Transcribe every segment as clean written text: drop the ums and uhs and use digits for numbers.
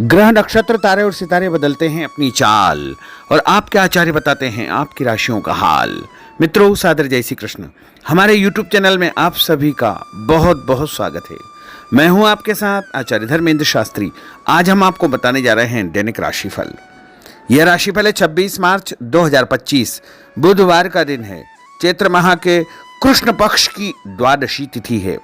ग्रह नक्षत्र तारे और सितारे बदलते हैं अपनी चाल और आपके आचार्य बताते हैं आपकी राशियों का हाल। मित्रों, सादर जय श्री कृष्ण। हमारे YouTube चैनल में आप सभी का बहुत बहुत स्वागत है। मैं हूं आपके साथ आचार्य धर्मेंद्र शास्त्री। आज हम आपको बताने जा रहे हैं दैनिक राशिफल। यह राशिफल है 26 मार्च 2025 बुधवार का दिन है। चैत्र माह के कृष्ण पक्ष की द्वादशी तिथि है।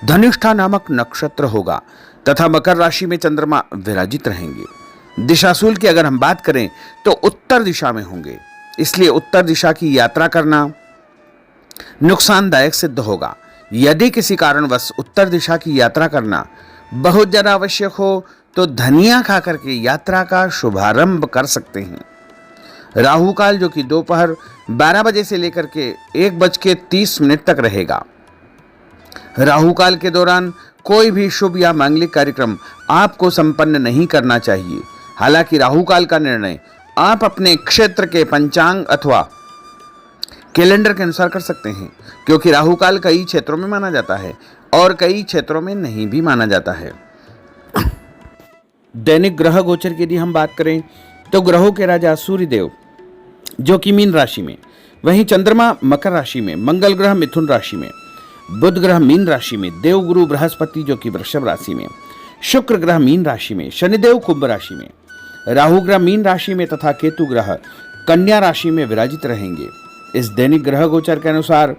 धनिष्ठा नामक नक्षत्र होगा तथा मकर राशि में चंद्रमा विराजित रहेंगे। दिशाशूल की अगर हम बात करें तो उत्तर दिशा में होंगे, इसलिए उत्तर दिशा की यात्रा करना नुकसानदायक सिद्ध होगा। यदि किसी कारणवश उत्तर दिशा की यात्रा करना बहुत ज्यादा आवश्यक हो तो धनिया खा करके यात्रा का शुभारंभ कर सकते हैं। राहु काल जो कि दोपहर 12 बजे से लेकर के 1:30 तक रहेगा। राहु काल के दौरान कोई भी शुभ या मांगलिक कार्यक्रम आपको संपन्न नहीं करना चाहिए। हालांकि राहु काल का निर्णय आप अपने क्षेत्र के पंचांग अथवा कैलेंडर के अनुसार कर सकते हैं, क्योंकि राहु काल कई क्षेत्रों में माना जाता है और कई क्षेत्रों में नहीं भी माना जाता है। दैनिक ग्रह गोचर की यदि हम बात करें तो ग्रहों के राजा सूर्यदेव जो कि मीन राशि में, वहीं चंद्रमा मकर राशि में, मंगल ग्रह मिथुन राशि में, बुध ग्रह मीन राशि में, देवगुरु बृहस्पति जो कि वृषभ राशि में, शुक्र ग्रह मीन राशि में, शनिदेव कुंभ राशि में, राहु ग्रह मीन राशि में तथा केतु ग्रह कन्या राशि में विराजित रहेंगे। इस दैनिक ग्रह गोचर के अनुसार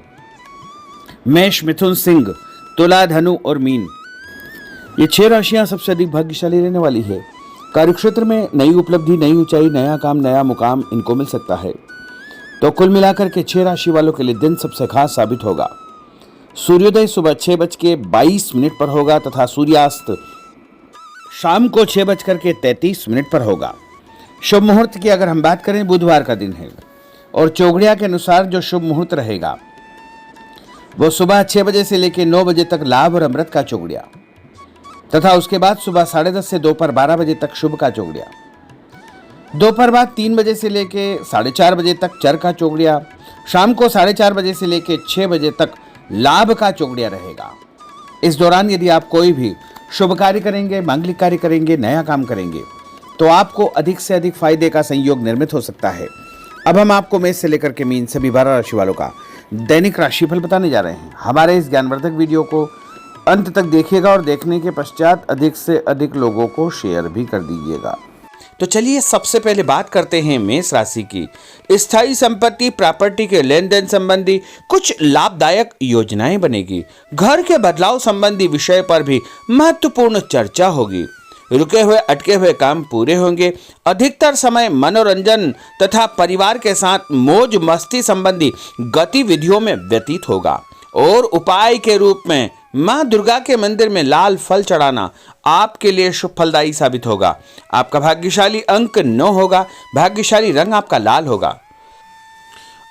मेष, मिथुन, सिंह, तुला, धनु और मीन, ये 6 राशियां सबसे अधिक भाग्यशाली रहने वाली है। कार्यक्षेत्र में नई उपलब्धि, नई ऊंचाई, नया काम, नया मुकाम इनको मिल सकता है। तो कुल मिलाकर के 6 राशि वालों के लिए दिन सबसे खास साबित होगा। सूर्योदय सुबह 6:22 पर होगा तथा सूर्यास्त शाम को 6:33 पर होगा। शुभ मुहूर्त की अगर हम बात करें, बुधवार का दिन है और चौघड़िया के अनुसार जो शुभ मुहूर्त रहेगा वो सुबह 6 बजे से लेकर 9 बजे तक लाभ और अमृत का चौघड़िया तथा उसके बाद सुबह 10:30 से दोपहर 12 बजे तक शुभ का चौघड़िया, दोपहर बाद 3 बजे से लेकर 4:30 बजे तक चर का चौघड़िया, शाम को 4:30 बजे से लेकर 6 बजे तक लाभ का चौघड़िया रहेगा। इस दौरान यदि आप कोई भी शुभ कार्य करेंगे, मांगलिक कार्य करेंगे, नया काम करेंगे तो आपको अधिक से अधिक फायदे का संयोग निर्मित हो सकता है। अब हम आपको मेष से लेकर के मीन सभी 12 राशि वालों का दैनिक राशिफल बताने जा रहे हैं। हमारे इस ज्ञानवर्धक वीडियो को अंत तक देखिएगा और देखने के पश्चात अधिक से अधिक लोगों को शेयर भी कर दीजिएगा। तो चलिए सबसे पहले बात करते हैं मेष राशि की। स्थायी संपत्ति, प्रॉपर्टी के लेन देन संबंधी कुछ लाभदायक योजनाएं बनेगी। घर के बदलाव संबंधी विषय पर भी महत्वपूर्ण चर्चा होगी। रुके हुए अटके हुए काम पूरे होंगे। अधिकतर समय मनोरंजन तथा परिवार के साथ मौज मस्ती संबंधी गतिविधियों में व्यतीत होगा और उपाय के रूप में मां दुर्गा के मंदिर में लाल फल चढ़ाना आपके लिए शुभ फलदायी साबित होगा। आपका भाग्यशाली अंक 9 होगा। भाग्यशाली रंग आपका लाल होगा।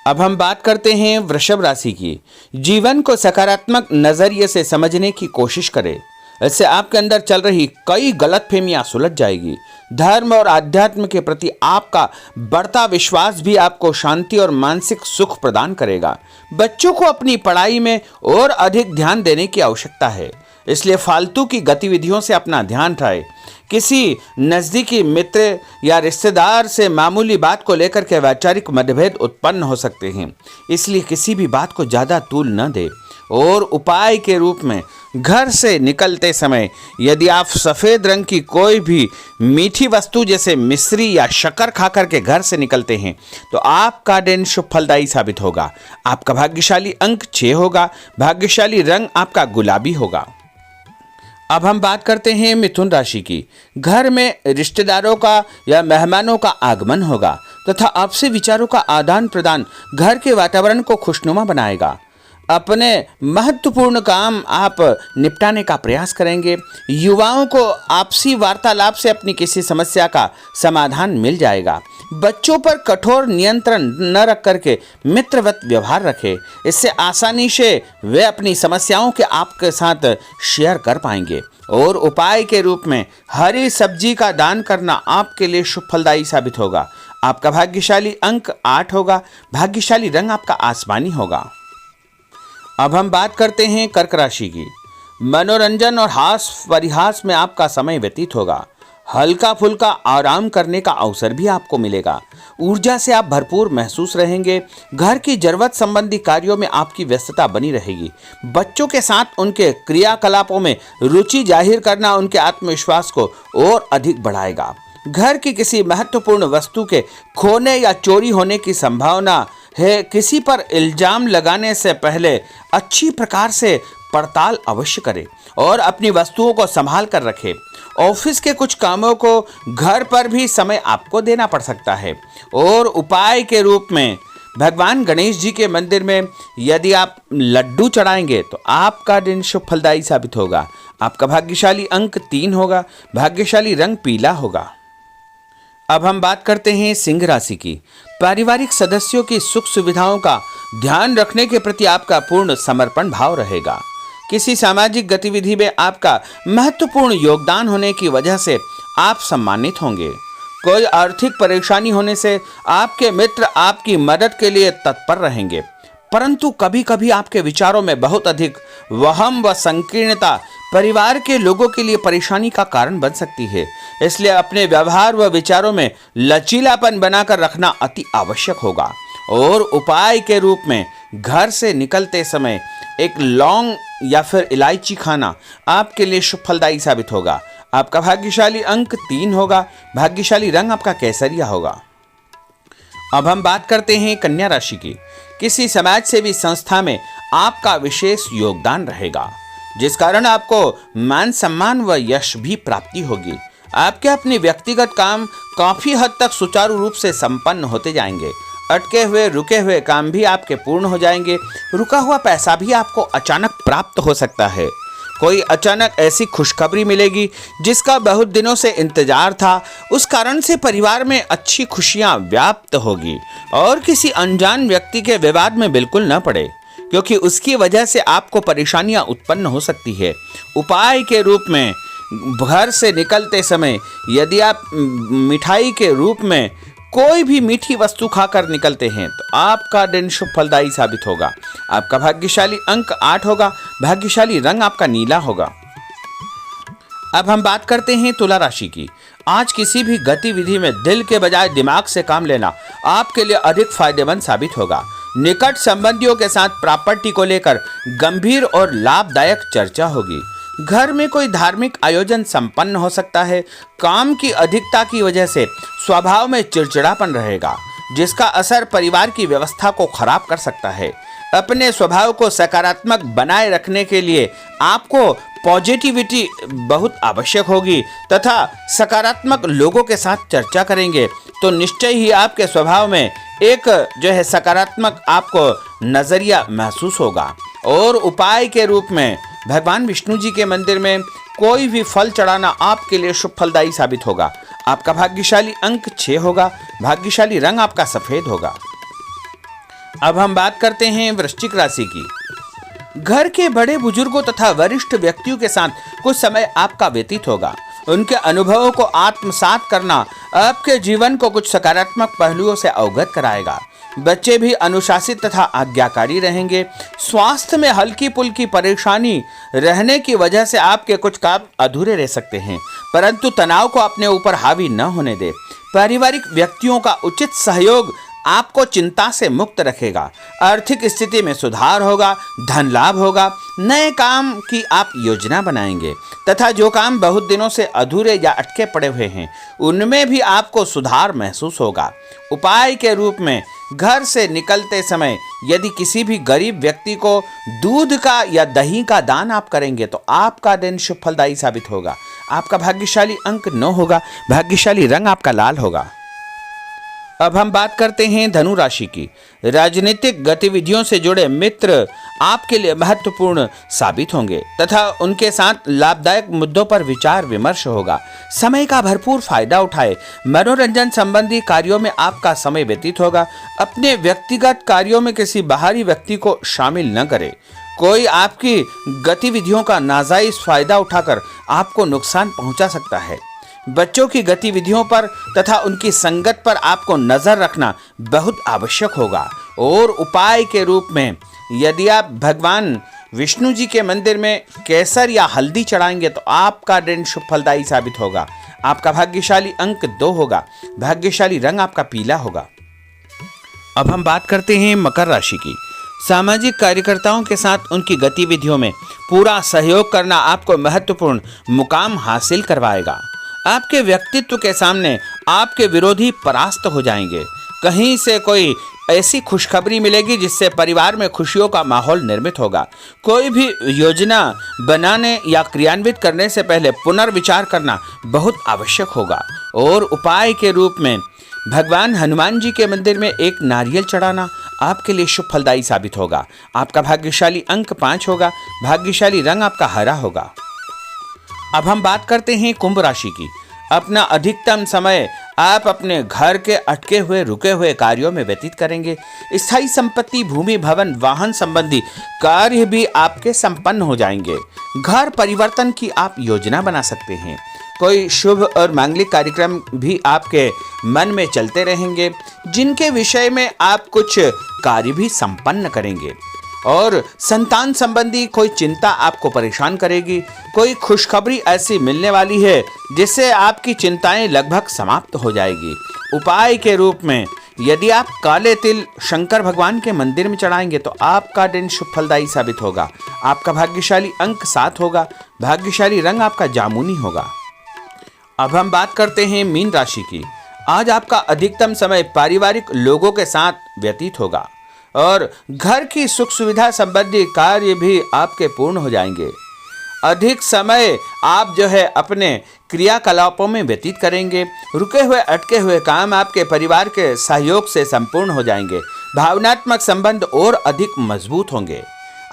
अब हम बात करते हैं वृषभ राशि की। जीवन को सकारात्मक नजरिए से समझने की कोशिश करें, इससे आपके अंदर चल रही कई गलतफहमियां सुलझ जाएगी। धर्म और आध्यात्म के प्रति आपका बढ़ता विश्वास भी आपको शांति और मानसिक सुख प्रदान करेगा। बच्चों को अपनी पढ़ाई में और अधिक ध्यान देने की आवश्यकता है, इसलिए फालतू की गतिविधियों से अपना ध्यान हटाएं। किसी नज़दीकी मित्र या रिश्तेदार से मामूली बात को लेकर के वैचारिक मतभेद उत्पन्न हो सकते हैं, इसलिए किसी भी बात को ज़्यादा तूल न दें। और उपाय के रूप में घर से निकलते समय यदि आप सफ़ेद रंग की कोई भी मीठी वस्तु जैसे मिश्री या शक्कर खाकर के घर से निकलते हैं तो आपका दिन शुभ फलदायी साबित होगा। आपका भाग्यशाली अंक 6 होगा। भाग्यशाली रंग आपका गुलाबी होगा। अब हम बात करते हैं मिथुन राशि की। घर में रिश्तेदारों का या मेहमानों का आगमन होगा तथा आपसे विचारों का आदान प्रदान घर के वातावरण को खुशनुमा बनाएगा। अपने महत्वपूर्ण काम आप निपटाने का प्रयास करेंगे। युवाओं को आपसी वार्तालाप से अपनी किसी समस्या का समाधान मिल जाएगा। बच्चों पर कठोर नियंत्रण न रख करके मित्रवत व्यवहार रखें, इससे आसानी से वे अपनी समस्याओं के आपके साथ शेयर कर पाएंगे। और उपाय के रूप में हरी सब्जी का दान करना आपके लिए शुभ फलदायी साबित होगा। आपका भाग्यशाली अंक 8 होगा। भाग्यशाली रंग आपका आसमानी होगा। अब हम बात करते हैं कर्क राशि की। मनोरंजन और हास परिहास में आपका समय व्यतीत होगा। हल्का फुल्का आराम करने का अवसर भी आपको मिलेगा। ऊर्जा से आप भरपूर महसूस रहेंगे। घर की जरूरत संबंधी कार्यों में आपकी व्यस्तता बनी रहेगी। बच्चों के साथ उनके क्रियाकलापों में रुचि जाहिर करना उनके आत्मविश्वास को और अधिक बढ़ाएगा। घर की किसी महत्वपूर्ण वस्तु के खोने या चोरी होने की संभावना है। किसी पर इल्जाम लगाने से पहले अच्छी प्रकार से पड़ताल अवश्य करें और अपनी वस्तुओं को संभाल कर रखें। ऑफिस के कुछ कामों को घर पर भी समय आपको देना पड़ सकता है। और उपाय के रूप में भगवान गणेश जी के मंदिर में यदि आप लड्डू चढ़ाएंगे तो आपका दिन शुभ फलदायी साबित होगा। आपका भाग्यशाली अंक 3 होगा। भाग्यशाली रंग पीला होगा। अब हम बात करते हैं सिंह राशि की। पारिवारिक सदस्यों की सुख सुविधाओं का ध्यान रखने के प्रति आपका पूर्ण समर्पण भाव रहेगा। किसी सामाजिक गतिविधि में आपका महत्वपूर्ण योगदान होने की वजह से आप सम्मानित होंगे। कोई आर्थिक परेशानी होने से आपके मित्र आपकी मदद के लिए तत्पर रहेंगे, परंतु कभी कभी आपके विचारों में बहुत अधिक वहम व संकीर्णता परिवार के लोगों के लिए परेशानी का कारण बन सकती है। इसलिए अपने व्यवहार व विचारों में लचीलापन बनाकर रखना अति आवश्यक होगा। और उपाय के रूप में घर से निकलते समय एक लौंग या फिर इलायची खाना आपके लिए शुभ फलदायी साबित होगा। आपका भाग्यशाली अंक 3 होगा। भाग्यशाली रंग आपका केसरिया होगा। अब हम बात करते हैं कन्या राशि की। किसी समाज सेवी संस्था में आपका विशेष योगदान रहेगा, जिस कारण आपको मान सम्मान व यश भी प्राप्ति होगी। आपके अपने व्यक्तिगत काम काफी हद तक सुचारू रूप से संपन्न होते जाएंगे। अटके हुए रुके हुए काम भी आपके पूर्ण हो जाएंगे। रुका हुआ पैसा भी आपको अचानक प्राप्त हो सकता है। कोई अचानक ऐसी खुशखबरी मिलेगी जिसका बहुत दिनों से इंतजार था। उस कारण से परिवार में अच्छी खुशियां व्याप्त होगी और किसी अनजान व्यक्ति के विवाद में बिल्कुल न पड़े, क्योंकि उसकी वजह से आपको परेशानियां उत्पन्न हो सकती है। उपाय के रूप में घर से निकलते समय यदि आप मिठाई के रूप में कोई भी मीठी वस्तु खाकर निकलते हैं तो आपका दिन शुभ फलदायी साबित होगा। आपका भाग्यशाली अंक 8 होगा। भाग्यशाली रंग आपका नीला होगा। अब हम बात करते हैं तुला राशि की। आज किसी भी गतिविधि में दिल के बजाय दिमाग से काम लेना आपके लिए अधिक फायदेमंद साबित होगा। निकट संबंधियों के साथ प्रॉपर्टी को लेकर गंभीर और लाभदायक चर्चा होगी। घर में कोई धार्मिक आयोजन संपन्न हो सकता है। काम की अधिकता की वजह से स्वभाव में चिड़चिड़ापन रहेगा, जिसका असर परिवार की व्यवस्था को खराब कर सकता है। अपने स्वभाव को सकारात्मक बनाए रखने के लिए आपको पॉजिटिविटी बहुत आवश्यक होगी तथा सकारात्मक लोगों के साथ चर्चा करेंगे तो निश्चय ही आपके स्वभाव में एक सकारात्मक आपको नजरिया महसूस होगा। और उपाय के रूप में भगवान विष्णु जी के मंदिर में कोई भी फल चढ़ाना आपके लिए शुभ फलदायी साबित होगा। आपका भाग्यशाली अंक 6 होगा। भाग्यशाली रंग आपका सफेद होगा। अब हम बात करते हैं वृश्चिक राशि की। घर के बड़े बुजुर्गों तथा वरिष्ठ व्यक्तियों के साथ कुछ समय आपका व्यतीत होगा। उनके अनुभवों को आत्मसात करना आपके जीवन को कुछ सकारात्मक पहलुओं से अवगत कराएगा। बच्चे भी अनुशासित तथा आज्ञाकारी रहेंगे। स्वास्थ्य में हल्की पुल्की परेशानी रहने की वजह से आपके कुछ काम अधूरे रह सकते हैं, परंतु तनाव को अपने ऊपर हावी न होने दे। पारिवारिक व्यक्तियों का उचित सहयोग आपको चिंता से मुक्त रखेगा। आर्थिक स्थिति में सुधार होगा। धन लाभ होगा। नए काम की आप योजना बनाएंगे तथा जो काम बहुत दिनों से अधूरे या अटके पड़े हुए हैं उनमें भी आपको सुधार महसूस होगा। उपाय के रूप में घर से निकलते समय यदि किसी भी गरीब व्यक्ति को दूध का या दही का दान आप करेंगे तो आपका दिन शुभ फलदायी साबित होगा। आपका भाग्यशाली अंक 9 होगा। भाग्यशाली रंग आपका लाल होगा। अब हम बात करते हैं धनु राशि की। राजनीतिक गतिविधियों से जुड़े मित्र आपके लिए महत्वपूर्ण साबित होंगे तथा उनके साथ लाभदायक मुद्दों पर विचार विमर्श होगा। समय का भरपूर फायदा उठाए। मनोरंजन संबंधी कार्यों में आपका समय व्यतीत होगा। अपने व्यक्तिगत कार्यों में किसी बाहरी व्यक्ति को शामिल न करें। कोई आपकी गतिविधियों का नाजायज फायदा उठाकर आपको नुकसान पहुंचा सकता है। बच्चों की गतिविधियों पर तथा उनकी संगत पर आपको नजर रखना बहुत आवश्यक होगा। और उपाय के रूप में यदि आप भगवान विष्णु जी के मंदिर में केसर या हल्दी चढ़ाएंगे तो आपका दिन शुभ फलदायी साबित होगा। आपका भाग्यशाली अंक 2 होगा। भाग्यशाली रंग आपका पीला होगा। अब हम बात करते हैं मकर राशि की। सामाजिक कार्यकर्ताओं के साथ उनकी गतिविधियों में पूरा सहयोग करना आपको महत्वपूर्ण मुकाम हासिल करवाएगा। आपके व्यक्तित्व के सामने आपके विरोधी परास्त हो जाएंगे। कहीं से कोई ऐसी खुशखबरी मिलेगी जिससे परिवार में खुशियों का माहौल निर्मित होगा। कोई भी योजना बनाने या क्रियान्वित करने से पहले पुनर्विचार करना बहुत आवश्यक होगा। और उपाय के रूप में भगवान हनुमान जी के मंदिर में एक नारियल चढ़ाना आपके लिए शुभ फलदायी साबित होगा। आपका भाग्यशाली अंक 5 होगा। भाग्यशाली रंग आपका हरा होगा। अब हम बात करते हैं कुंभ राशि की। अपना अधिकतम समय आप अपने घर के अटके हुए रुके हुए कार्यों में व्यतीत करेंगे। स्थायी संपत्ति, भूमि, भवन, वाहन संबंधी कार्य भी आपके संपन्न हो जाएंगे। घर परिवर्तन की आप योजना बना सकते हैं। कोई शुभ और मांगलिक कार्यक्रम भी आपके मन में चलते रहेंगे, जिनके विषय में आप कुछ कार्य भी संपन्न करेंगे। और संतान संबंधी कोई चिंता आपको परेशान करेगी। कोई खुशखबरी ऐसी मिलने वाली है जिससे आपकी चिंताएं लगभग समाप्त हो जाएगी। उपाय के रूप में यदि आप काले तिल शंकर भगवान के मंदिर में चढ़ाएंगे तो आपका दिन शुभ फलदायी साबित होगा। आपका भाग्यशाली अंक 7 होगा। भाग्यशाली रंग आपका जामुनी होगा। अब हम बात करते हैं मीन राशि की। आज आपका अधिकतम समय पारिवारिक लोगों के साथ व्यतीत होगा और घर की सुख सुविधा संबंधी कार्य भी आपके पूर्ण हो जाएंगे। अधिक समय आप अपने क्रियाकलापों में व्यतीत करेंगे। रुके हुए अटके हुए काम आपके परिवार के सहयोग से संपूर्ण हो जाएंगे। भावनात्मक संबंध और अधिक मजबूत होंगे।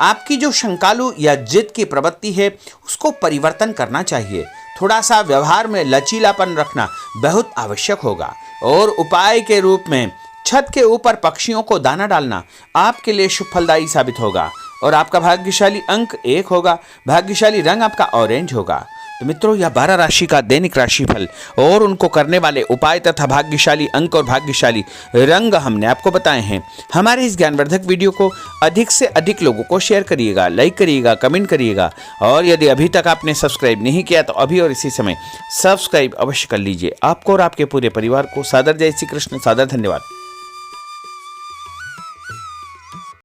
आपकी जो शंकालु या जिद की प्रवृत्ति है उसको परिवर्तन करना चाहिए। थोड़ा सा व्यवहार में लचीलापन रखना बहुत आवश्यक होगा। और उपाय के रूप में छत के ऊपर पक्षियों को दाना डालना आपके लिए शुभ फलदायी साबित होगा। और आपका भाग्यशाली अंक 1 होगा। भाग्यशाली रंग आपका ऑरेंज होगा। तो मित्रों, यह 12 राशि का दैनिक राशिफल और उनको करने वाले उपाय तथा भाग्यशाली अंक और भाग्यशाली रंग हमने आपको बताए हैं। हमारे इस ज्ञानवर्धक वीडियो को अधिक से अधिक लोगों को शेयर करिएगा, लाइक करिएगा, कमेंट करिएगा। और यदि अभी तक आपने सब्सक्राइब नहीं किया तो अभी और इसी समय सब्सक्राइब अवश्य कर लीजिए। आपको और आपके पूरे परिवार को सादर जय श्री कृष्ण, सादर धन्यवाद।